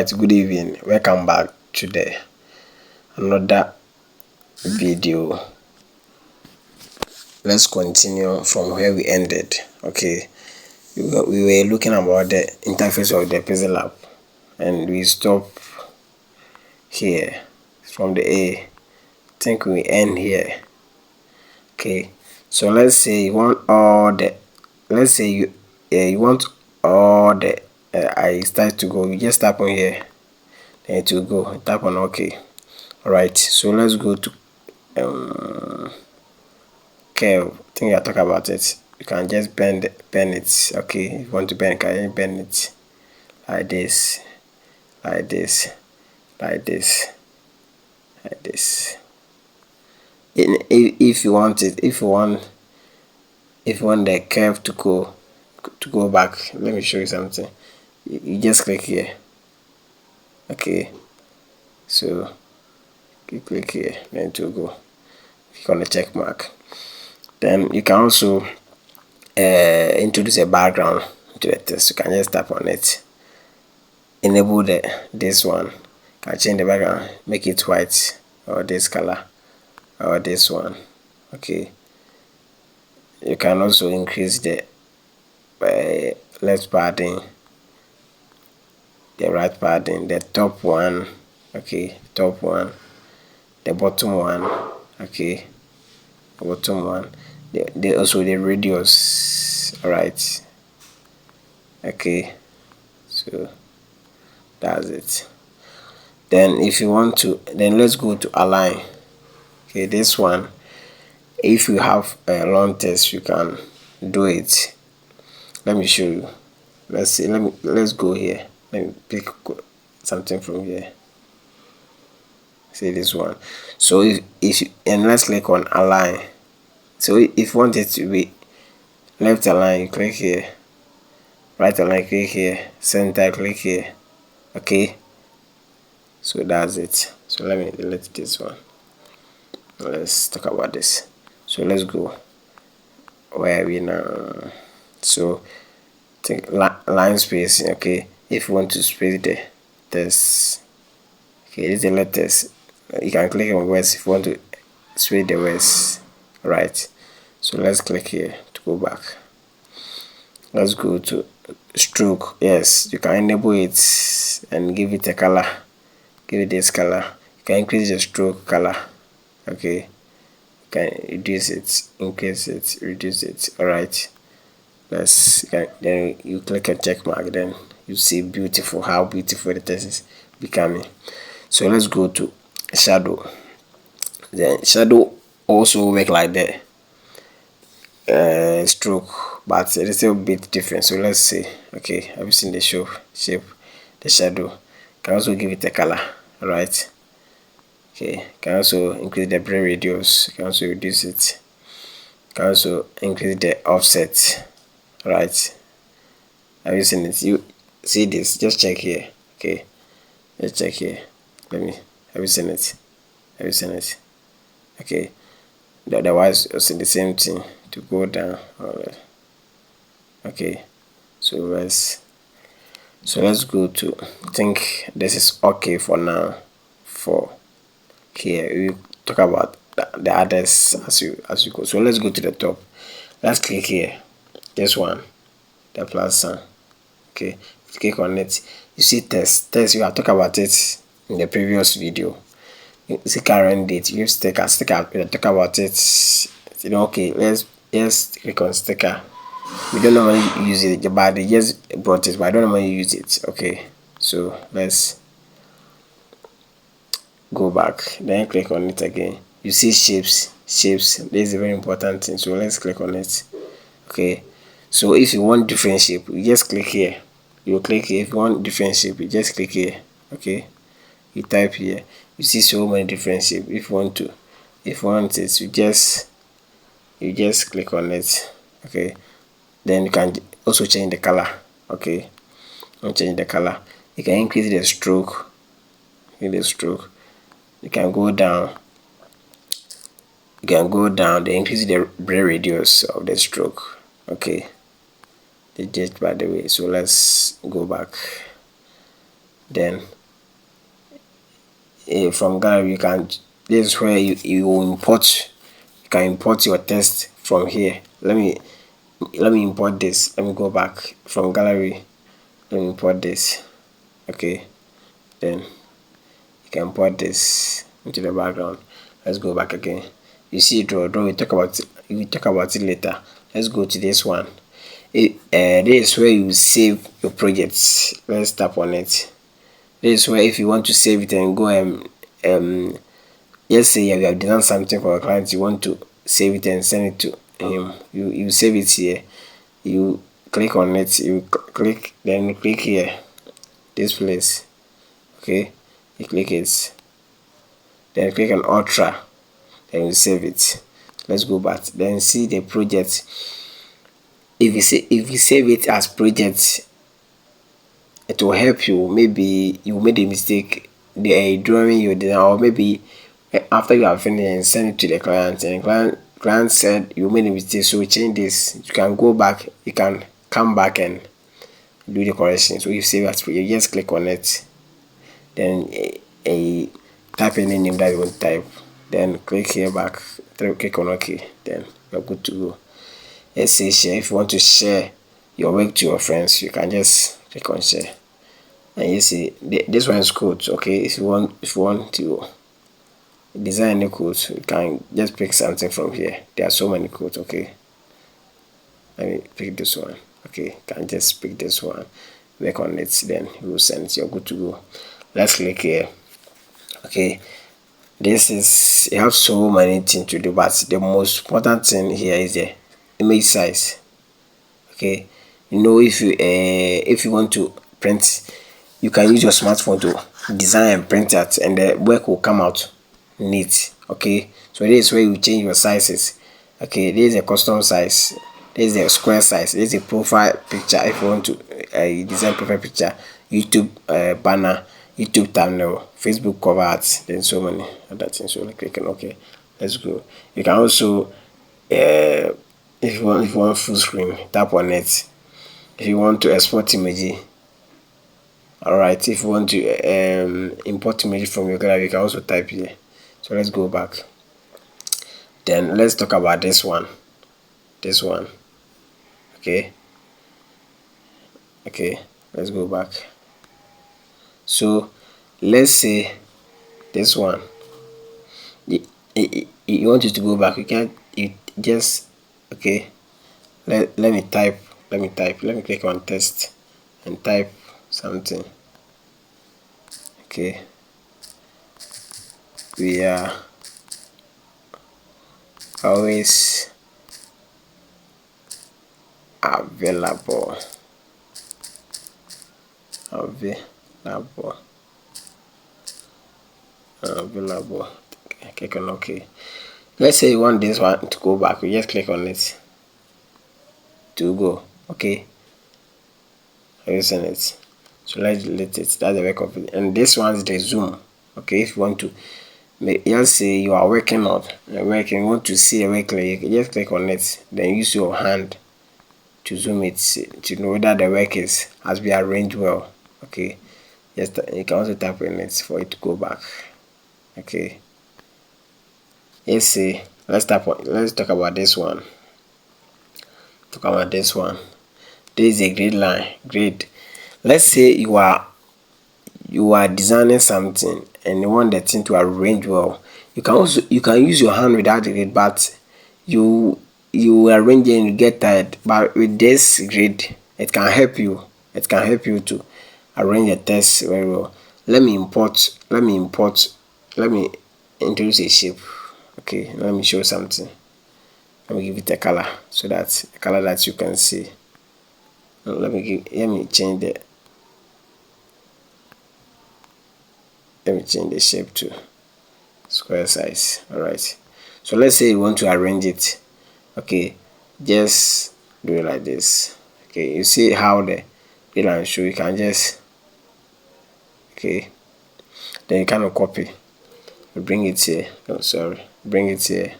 Alright, good evening. Welcome back to another video. Let's continue from where we ended. Okay, we were looking about the interface of the PixelLab, and we stop here from the A. I think we end here. Okay, so let's say you want all the, let's say you want all the I start to go. You just tap on here, then it will go. Tap on OK. Alright, so let's go to curve. I think I talk about it. You can just bend it. Okay, if you want to bend, can you bend it like this, like this, like this, like this. If you want it, if you want the curve to go back, let me show you something. You just click here. Okay, so you click here, then it will go. Click on the check mark. Then you can also introduce a background to the text. You can just tap on it, enable this one. You can change the background, make it white, or this color, or this one. Okay, you can also increase the left padding, the right padding, the top one. Okay, top one, the bottom one. Okay, bottom one, the also the radius. All right. Okay, so that's it. Then if you want to, then let's go to align. Okay, this one, if you have a long text, you can do it. Let me show you. Let's see. Let's go here. Let me pick something from here. See this one. So if and let's click on align. So if you want it to be left align, you click here. Right align, click here. Center, click here. Okay, so that's it. So let me delete this one. Let's talk about this. So let's go where we now. So think line spacing. Okay, if you want to space the text, okay, this is the letters. You can click on words if you want to space the words. Right, so let's click here to go back. Let's go to stroke. Yes, you can enable it and give it a color. Give it this color. You can increase the stroke color. Okay, you can reduce it, increase it, reduce it. All right, then you click a check mark, then you see how beautiful the text is becoming. So let's go to shadow. Then shadow also work like that. Stroke, but it is a bit different. So let's see. Okay, have you seen the shape, the shadow? Can also give it a color. All right. Okay, can also increase the blur radius. Can also reduce it. Can also increase the offset. All right. Have you seen it? You see this? Just check here. Okay, let's check here. Have you seen it? Have you seen it? Okay. Otherwise, also the same thing to go down. Alright. Okay, so let's go to, I think this is okay for now. For here we talk about the others as you go. So let's go to the top. Let's click here, this one, the plus sign. Okay, click on it. You see text. You have talked about it in the previous video. You see current date. You use sticker. We talk about it. You know, okay, let's click on sticker. We don't normally use it, but they just brought it, but I don't normally use it. Okay, so let's go back, then click on it again. You see shapes. This is a very important thing, so let's click on it. Okay, so if you want different shape, you just click here. You click here. If you want different shape, you just click here. Okay, you type here. You see so many different shapes. If you want it, you just click on it. Okay, then you can also change the color. Okay, change the color. You can increase the stroke. You can go down. Then increase the blur radius of the stroke. Okay, just by the way. So let's go back. Then from gallery, you can, this is where you will import, you can import your text from here. Let me import this. Let me go back from gallery. Let me import this. Okay, then you can import this into the background. Let's go back again. You see draw. We talk about it later. Let's go to this one. This is where you save your projects. Let's tap on it. This is where if you want to save it and go um let's say you have done something for a client, you want to save it and send it to him. You save it here. You click on it. You click, then you click here, this place. Okay, you click it, then click on ultra, then you save it. Let's go back, then see the project. If you save it as project, it will help you. Maybe you made a mistake the drawing you did, or maybe after you have finished and send it to the client, and client said you made a mistake, so change this. You can go back, you can come back and do the correction. So you save as project, just click on it, then type any name that you want to type, then click here back, click on OK, then you're good to go. Let's say share. If you want to share your work to your friends, you can just click on share, and you see this one is code. Okay, if you want to design any code, you can just pick something from here. There are so many codes. Okay, let me pick this one. Okay, you can just pick this one, work on it, then you will send it. You're good to go. Let's click here. Okay, this is, you have so many things to do, but the most important thing here is the image size. Okay, if you want to print, you can use your smartphone to design and print that, and the work will come out neat. Okay, so this is where you change your sizes. Okay, this is a custom size, this is a square size, this is a profile picture. If you want to design profile picture, YouTube banner, YouTube thumbnail, Facebook cover art, then so many other things. So click on OK. Let's go. You can also if you want full screen, tap on it. If you want to export image, alright, if you want to import image from your gallery, you can also type here. So let's go back, then let's talk about this one. Okay, let's go back. So let's say this one, you want it to go back, you can't, you just, okay, let me click on test and type something. Okay, we are always available. Click on OK. Let's say you want this one to go back, you just click on it to go. Okay, I'm using it, so let's delete it. That's the work of it. And this one's the zoom. Okay, if you want to just say you are working on the work and you want to see the work, you can just click on it, then use your hand to zoom it to know that the work has been arranged well. Okay, just you can also tap on it for it to go back. Okay, let's see, let's talk about this one. This is a grid line. Let's say you are designing something and you want the thing to arrange well. You can use your hand without the grid, but you arrange it and you get tired. But with this grid, it can help you to arrange the text very well. Let me introduce a shape. Okay, let me show something. Let me give it a color, so that's a color that you can see. Let me change the shape to square size. Alright, so let's say you want to arrange it. Okay, just do it like this. Okay, you see how the line show. You can just, okay, then you kind of copy, you bring it here. Bring it here.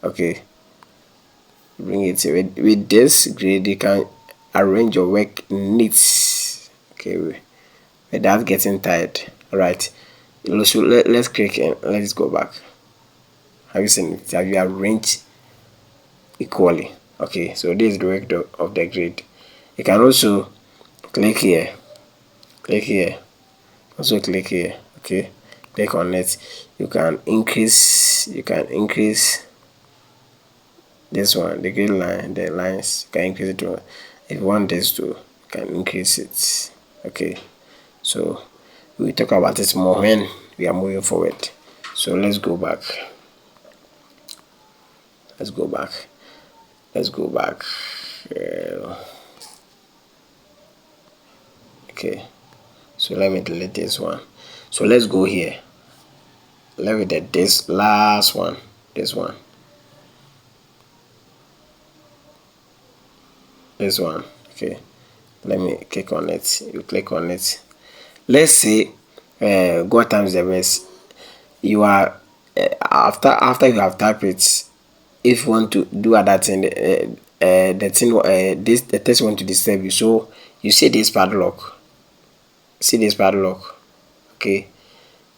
Okay, bring it here. With this grid, you can arrange your work neat. Okay, without getting tired. All right. So let's click and let's go back. Have you seen it? Have you arranged equally? Okay, so this is the work of the grid. You can also click here, click here, also click here. Okay, click on it. You can increase this one, the grid line, the lines. You can increase it to, if you want this to, you can increase it. Okay, so we'll talk about it more when we are moving forward. So let's go back. Let's go back. Let's go back. Okay, so let me delete this one. So let's go here. Let me delete this last one. This one. This one. Okay, let me click on it. You click on it. Let's say God times the best. You are after you have typed it. If you want to do other thing, the thing the test want to disturb you. So you see this padlock. See this padlock. Okay.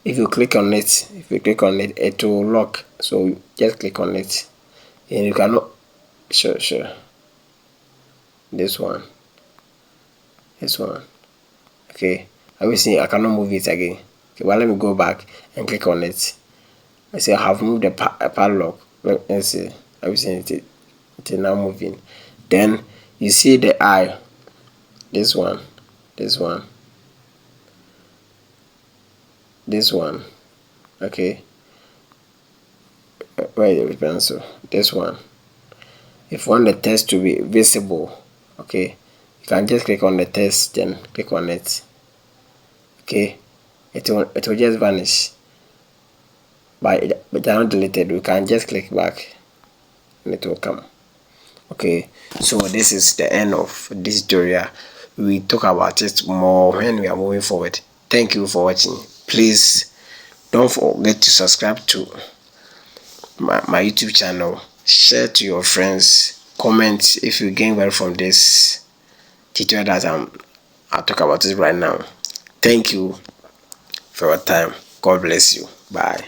If you click on it, it will lock. So just click on it, and you cannot. Sure. This one. Okay. I will see. I cannot move it again. Okay, well, let me go back and click on it. I say I have moved the padlock. Let's see. I will see it. It is now moving. Then you see the eye. This one. Okay. Where is the pencil? This one. If you want the text to be visible, okay, you can just click on the text, then click on it. Okay, it will just vanish. But it not deleted. We can just click back and it will come. Okay, so this is the end of this tutorial. We talk about it more when we are moving forward. Thank you for watching. Please don't forget to subscribe to my YouTube channel. Share to your friends. Comment if you gain value from this tutorial that I'll talk about it right now. Thank you for your time. God bless you. Bye.